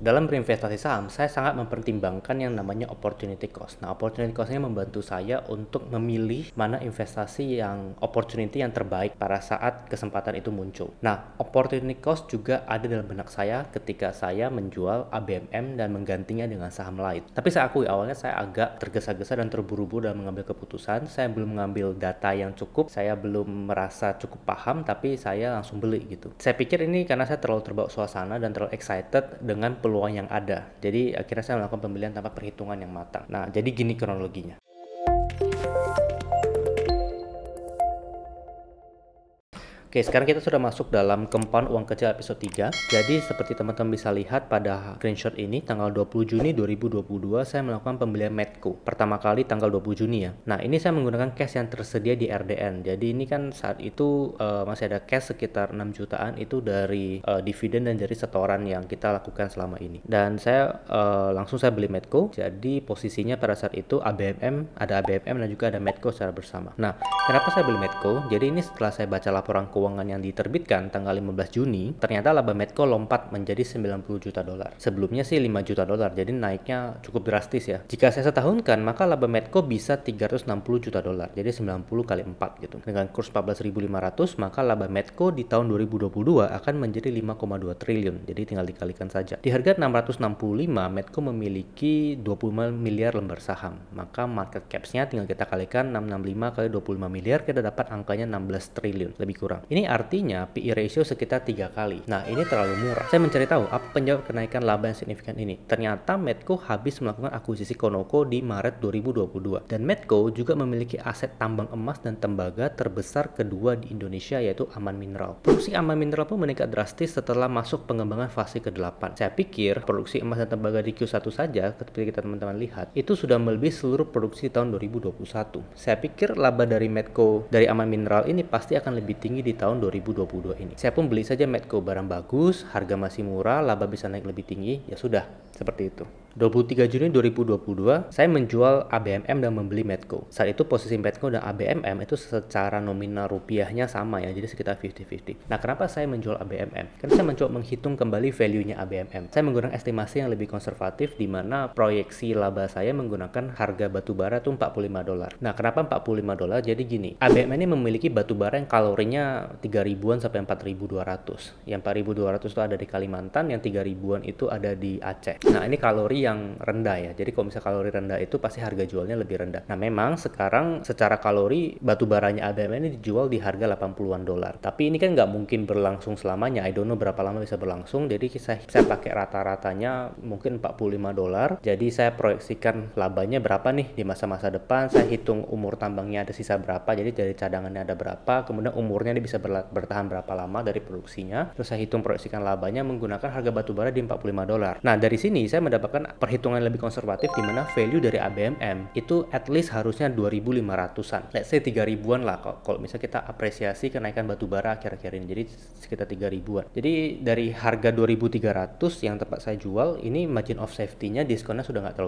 Dalam berinvestasi saham, saya sangat mempertimbangkan yang namanya opportunity cost. Nah, opportunity cost-nya membantu saya untuk memilih mana investasi yang opportunity yang terbaik pada saat kesempatan itu muncul. Nah, opportunity cost juga ada dalam benak saya ketika saya menjual ABMM dan menggantinya dengan saham lain. Tapi saya akui awalnya saya agak tergesa-gesa dan terburu-buru dalam mengambil keputusan. Saya belum mengambil data yang cukup, saya belum merasa cukup paham, tapi saya langsung beli gitu. Saya pikir ini karena saya terlalu terbawa suasana dan terlalu excited dengan peluang yang ada. Jadi akhirnya saya melakukan pembelian tanpa perhitungan yang matang. Nah, jadi gini kronologinya. Oke, sekarang kita sudah masuk dalam Compound Uang Kecil episode 3. Jadi seperti teman-teman bisa lihat pada screenshot ini, tanggal 20 Juni 2022 saya melakukan pembelian Medco. Pertama kali tanggal 20 Juni ya. Nah, ini saya menggunakan cash yang tersedia di RDN. Jadi ini kan saat itu masih ada cash sekitar 6 jutaan itu dari dividen dan dari setoran yang kita lakukan selama ini. Dan saya langsung saya beli Medco. Jadi posisinya pada saat itu ABMM, ada ABMM dan juga ada Medco secara bersama. Nah, kenapa saya beli Medco? Jadi ini setelah saya baca laporan keuangan yang diterbitkan tanggal 15 Juni, ternyata laba Medco lompat menjadi 90 juta dolar. Sebelumnya sih 5 juta dolar, jadi naiknya cukup drastis ya. Jika saya setahunkan, maka laba Medco bisa 360 juta dolar, jadi 90 kali 4 gitu. Dengan kurs 14.500, maka laba Medco di tahun 2022 akan menjadi 5,2 triliun, jadi tinggal dikalikan saja. Di harga 665, Medco memiliki 25 miliar lembar saham, maka market caps-nya tinggal kita kalikan 665 kali 25 miliar, kita dapat angkanya 16 triliun, lebih kurang. Ini artinya PE ratio sekitar 3 kali. Nah, ini terlalu murah. Saya mencari tahu apa penyebab kenaikan laba yang signifikan ini. Ternyata Medco habis melakukan akuisisi Conoco di Maret 2022. Dan Medco juga memiliki aset tambang emas dan tembaga terbesar kedua di Indonesia, yaitu Aman Mineral. Produksi Aman Mineral pun meningkat drastis setelah masuk pengembangan fase ke-8. Saya pikir produksi emas dan tembaga di Q1 saja, seperti kita teman-teman lihat, itu sudah melebihi seluruh produksi tahun 2021. Saya pikir laba dari Medco, dari Aman Mineral ini pasti akan lebih tinggi di tahun 2022 ini. Saya pun beli saja Medco, barang bagus, harga masih murah, laba bisa naik lebih tinggi, ya sudah, seperti itu. 23 Juni 2022, saya menjual ABMM dan membeli Medco. Saat itu posisi Medco dan ABMM itu secara nominal rupiahnya sama ya, jadi sekitar 50-50. Nah, kenapa saya menjual ABMM? Karena saya mencoba menghitung kembali value-nya ABMM. Saya menggunakan estimasi yang lebih konservatif, di mana proyeksi laba saya menggunakan harga batubara itu 45 dolar. Nah, kenapa 45 dolar? Jadi gini, ABMM ini memiliki batubara yang kalorinya 3.000-an sampai 4.200. Yang 4.200 itu ada di Kalimantan, yang 3.000-an itu ada di Aceh. Nah, ini kalori yang rendah ya. Jadi kalau misalnya kalori rendah itu pasti harga jualnya lebih rendah. Nah, memang sekarang secara kalori batu baranya ABM ini dijual di harga 80-an dolar. Tapi ini kan nggak mungkin berlangsung selamanya. I don't know berapa lama bisa berlangsung. Jadi saya pakai rata-ratanya mungkin 45 dolar. Jadi saya proyeksikan labanya berapa nih di masa-masa depan. Saya hitung umur tambangnya ada sisa berapa. Jadi dari cadangannya ada berapa. Kemudian umurnya ini bisa bertahan berapa lama dari produksinya. Terus saya hitung proyeksikan labanya menggunakan harga batu bara di 45 dolar. Nah, dari sini saya mendapatkan perhitungan yang lebih konservatif, di mana value dari ABMM itu at least harusnya 2.500-an. Let's say 3.000-an lah kalau misalnya kita apresiasi kenaikan batu bara akhir-akhir ini. Jadi sekitar 3.000-an. Jadi dari harga 2.300 yang tempat saya jual, ini margin of safety-nya diskonnya sudah nggak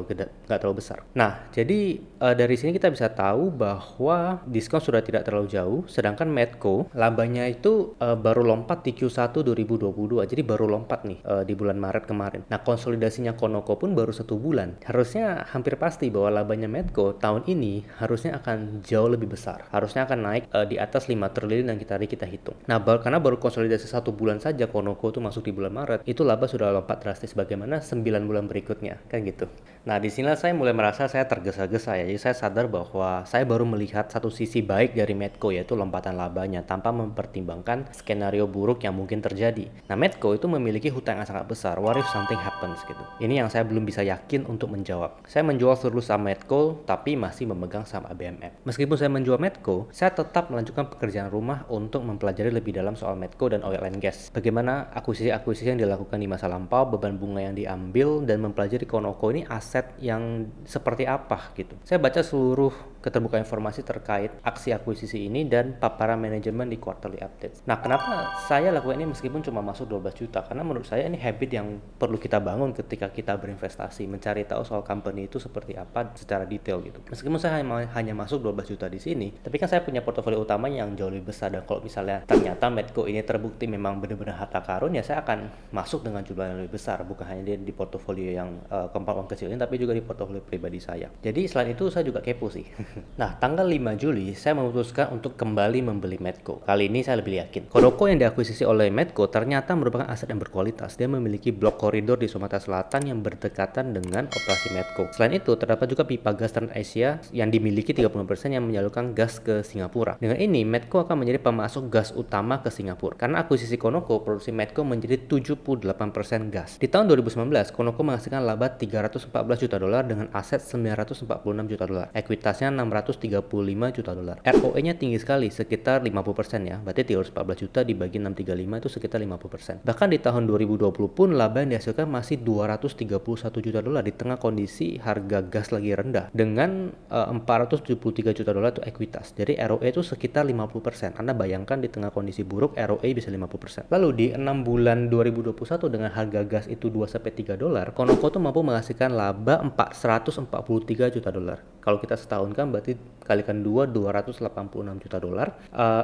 terlalu besar. Nah, jadi dari sini kita bisa tahu bahwa diskon sudah tidak terlalu jauh, sedangkan Medco labanya itu baru lompat di Q1 2022. Jadi baru lompat nih di bulan Maret kemarin. Nah, konsolidasinya Conoco pun baru 1 bulan. Harusnya hampir pasti bahwa labanya Medco tahun ini harusnya akan jauh lebih besar. Harusnya akan naik di atas 5 triliun yang kita hitung. Nah, karena baru konsolidasi 1 bulan saja Conoco tuh masuk di bulan Maret, itu laba sudah lompat drastis. Bagaimana 9 bulan berikutnya, kan gitu. Nah, di sinilah saya mulai merasa saya tergesa-gesa ya. Jadi saya sadar bahwa saya baru melihat satu sisi baik dari Medco, yaitu lompatan labanya, tanpa mempertimbangkan skenario buruk yang mungkin terjadi. Nah, Medco itu memiliki hutang yang sangat besar. What if something happens gitu. Ini yang saya belum bisa yakin untuk menjawab. Saya menjual seluruh saham Medco, tapi masih memegang saham ABMM. Meskipun saya menjual Medco, saya tetap melanjutkan pekerjaan rumah untuk mempelajari lebih dalam soal Medco dan oil and gas. Bagaimana akuisisi-akuisisi yang dilakukan di masa lampau, beban bunga yang diambil, dan mempelajari Conoco ini aset yang seperti apa gitu. Saya baca seluruh keterbukaan informasi terkait aksi akuisisi ini dan paparan manajemen di quarterly update. Nah, kenapa saya lakukan ini meskipun cuma masuk 12 juta? Karena menurut saya ini habit yang perlu kita bangun ketika kita berinvestasi, mencari tahu soal company itu seperti apa secara detail gitu. Meskipun saya hanya masuk 12 juta di sini, tapi kan saya punya portofolio utama yang jauh lebih besar, dan kalau misalnya ternyata Medco ini terbukti memang benar-benar harta karun, ya saya akan masuk dengan jumlah yang lebih besar, bukan hanya di portofolio yang compound uang kecil ini, tapi juga di portofolio pribadi saya. Jadi selain itu saya juga kepo sih. Nah, tanggal 5 Juli saya memutuskan untuk kembali membeli Medco. Kali ini saya lebih yakin. Conoco yang diakuisisi oleh Medco ternyata merupakan aset yang berkualitas. Dia memiliki blok koridor di Sumatera Selatan yang berdekatan dengan operasi Medco. Selain itu, terdapat juga pipa gas Trans-Asia yang dimiliki 30% yang menyalurkan gas ke Singapura. Dengan ini, Medco akan menjadi pemasok gas utama ke Singapura. Karena akuisisi Conoco, produksi Medco menjadi 78% gas. Di tahun 2019, Conoco menghasilkan laba 314 juta dolar dengan aset 946 juta dolar. Ekuitasnya 635 juta dolar. ROE-nya tinggi sekali, sekitar 50% ya. Berarti 314 juta dibagi 635 itu sekitar 50%. Bahkan di tahun 2020 pun laba yang dihasilkan masih 231 juta dolar di tengah kondisi harga gas lagi rendah dengan 473 juta dolar itu ekuitas. Jadi ROE itu sekitar 50%. Anda bayangkan di tengah kondisi buruk ROE bisa 50%. Lalu di 6 bulan 2021 dengan harga gas itu 2-3 dolar, Conoco tuh mampu menghasilkan laba 443 juta dolar. Kalau kita setahun kan berarti kalikan 286 juta dolar.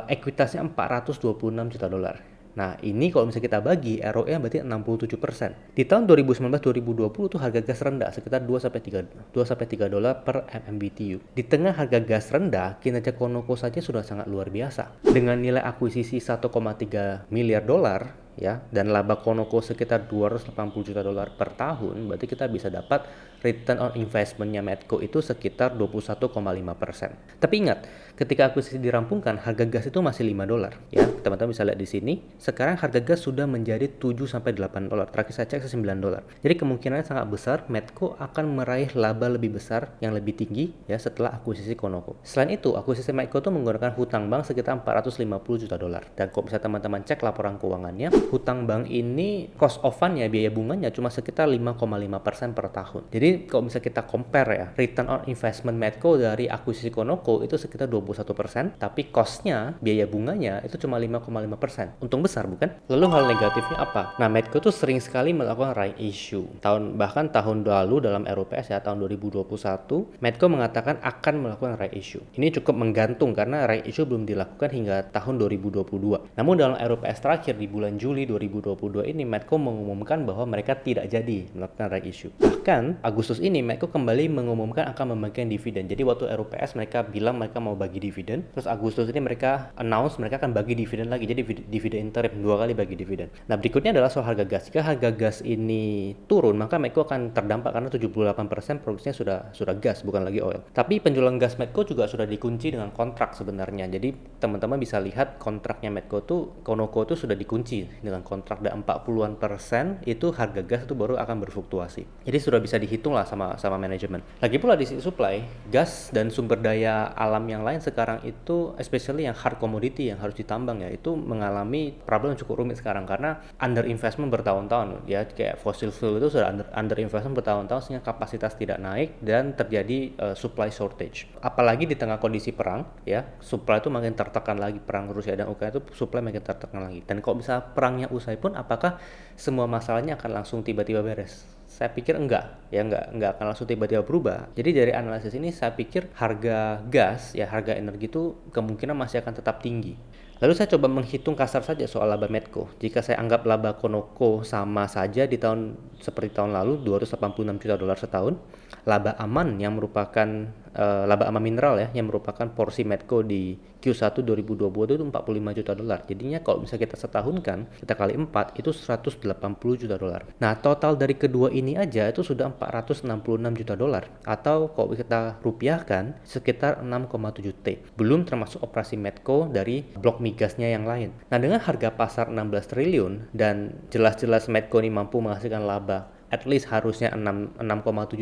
Ekuitasnya 426 juta dolar. Nah, ini kalau misalnya kita bagi, ROE berarti 67%. Di tahun 2019-2020 tuh harga gas rendah, sekitar 2-3 dolar per MMBTU. Di tengah harga gas rendah, kinerja Conoco saja sudah sangat luar biasa. Dengan nilai akuisisi 1,3 miliar dolar, ya, dan laba Conoco sekitar 280 juta dolar per tahun, berarti kita bisa dapat return on investment-nya Medco itu sekitar 21,5%. Tapi ingat, ketika akuisisi dirampungkan, harga gas itu masih 5 dolar, ya. Teman-teman bisa lihat di sini, sekarang harga gas sudah menjadi 7-8 dolar. Terakhir saya cek 9 dolar. Jadi kemungkinannya sangat besar Medco akan meraih laba lebih besar yang lebih tinggi ya setelah akuisisi Conoco. Selain itu, akuisisi Medco itu menggunakan hutang bank sekitar 450 juta dolar. Dan kalau misalnya teman-teman cek laporan keuangannya, hutang bank ini cost of fund-nya, biaya bunganya cuma sekitar 5,5% per tahun. Jadi kalau misalnya kita compare ya, return on investment Medco dari akuisisi Conoco itu sekitar 21%, tapi cost-nya, biaya bunganya itu cuma 5,5%. Untung besar bukan? Lalu hal negatifnya apa? Nah, Medco tuh sering sekali melakukan right issue. Bahkan tahun lalu dalam RUPS ya, tahun 2021, Medco mengatakan akan melakukan right issue. Ini cukup menggantung karena right issue belum dilakukan hingga tahun 2022. Namun dalam RUPS terakhir di bulan Juli 2022 ini, Medco mengumumkan bahwa mereka tidak jadi melakukan right issue. Bahkan Agustus ini Medco kembali mengumumkan akan membagikan dividen. Jadi waktu RUPS mereka bilang mereka mau bagi dividen, terus Agustus ini mereka announce mereka akan bagi dividen lagi. Jadi dividen interim, 2 kali bagi dividen. Nah, berikutnya adalah soal harga gas. Jika harga gas ini turun, maka Medco akan terdampak karena 78% produksinya sudah gas, bukan lagi oil. Tapi penjualan gas Medco juga sudah dikunci dengan kontrak sebenarnya. Jadi teman-teman bisa lihat kontraknya Medco tuh, Conoco tuh sudah dikunci dengan kontrak, dan 40% itu harga gas itu baru akan berfluktuasi. Jadi sudah bisa dihitung lah sama manajemen. Lagi pula di sisi supply, gas dan sumber daya alam yang lain sekarang itu, especially yang hard commodity yang harus ditambang ya, itu mengalami problem yang cukup rumit sekarang karena under investment bertahun-tahun ya. Kayak fossil fuel itu sudah under investment bertahun-tahun sehingga kapasitas tidak naik dan terjadi supply shortage. Apalagi di tengah kondisi perang ya, supply itu makin tertekan lagi. Perang Rusia dan Ukraina itu supply makin tertekan lagi. Dan kalau bisa perangnya usai pun, apakah semua masalahnya akan langsung tiba-tiba beres? Saya pikir enggak akan langsung tiba-tiba berubah. Jadi dari analisis ini saya pikir harga gas ya, harga energi itu kemungkinan masih akan tetap tinggi. Lalu saya coba menghitung kasar saja soal laba Medco. Jika saya anggap laba Conoco sama saja di tahun seperti tahun lalu, 286 juta dolar setahun, laba aman yang merupakan laba aman mineral ya, yang merupakan porsi Medco di Q1 2020 itu 45 juta dolar. Jadinya kalau misalnya kita setahunkan, kita kali 4 itu 180 juta dolar. Nah, total dari kedua ini aja itu sudah 466 juta dolar, atau kalau kita rupiahkan sekitar 6,7 T. Belum termasuk operasi Medco dari blok migasnya yang lain. Nah, dengan harga pasar 16 triliun dan jelas-jelas Medco ini mampu menghasilkan laba at least harusnya 6,7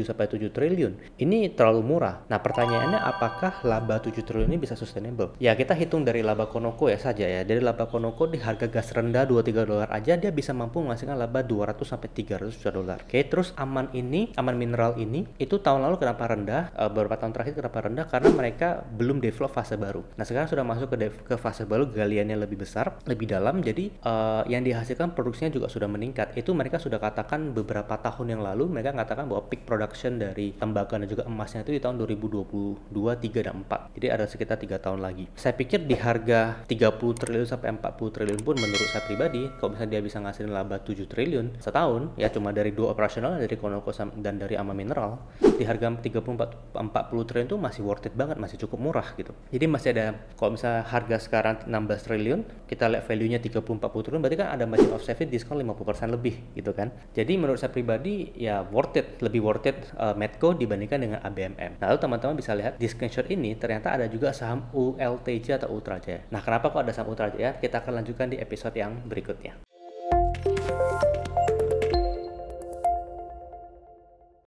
sampai 7 triliun. Ini terlalu murah. Nah, pertanyaannya apakah laba 7 triliun ini bisa sustainable? Ya, kita hitung dari laba Conoco ya saja ya. Dari laba Conoco di harga gas rendah 2-3 dolar aja dia bisa mampu menghasilkan laba 200 sampai 300 juta dolar. Oke, terus Aman Mineral ini itu tahun lalu kenapa rendah? Beberapa tahun terakhir kenapa rendah? Karena mereka belum develop fase baru. Nah, sekarang sudah masuk ke fase baru, galiannya lebih besar, lebih dalam. Jadi yang dihasilkan produksinya juga sudah meningkat. Itu mereka sudah katakan beberapa tahun yang lalu, mereka mengatakan bahwa peak production dari tembaga dan juga emasnya itu di tahun 2022, 3 dan 4. Jadi ada sekitar 3 tahun lagi. Saya pikir di harga 30 triliun sampai 40 triliun pun menurut saya pribadi, kalau misalnya dia bisa ngasihin laba 7 triliun setahun, ya cuma dari 2 operasional, dari Conoco dan dari Aman Mineral, di harga 30-40 triliun itu masih worth it banget, masih cukup murah gitu. Jadi masih ada, kalau misalnya harga sekarang 16 triliun, kita lihat value-nya 30-40 triliun, berarti kan ada margin of safety diskon 50% lebih gitu kan. Jadi menurut saya pribadi ya lebih worth it Medco dibandingkan dengan ABMM. Nah, lalu teman-teman bisa lihat di screenshot ini ternyata ada juga saham ULTJ atau Ultra Jaya. Nah, kenapa kok ada saham Ultra Jaya? Kita akan lanjutkan di episode yang berikutnya.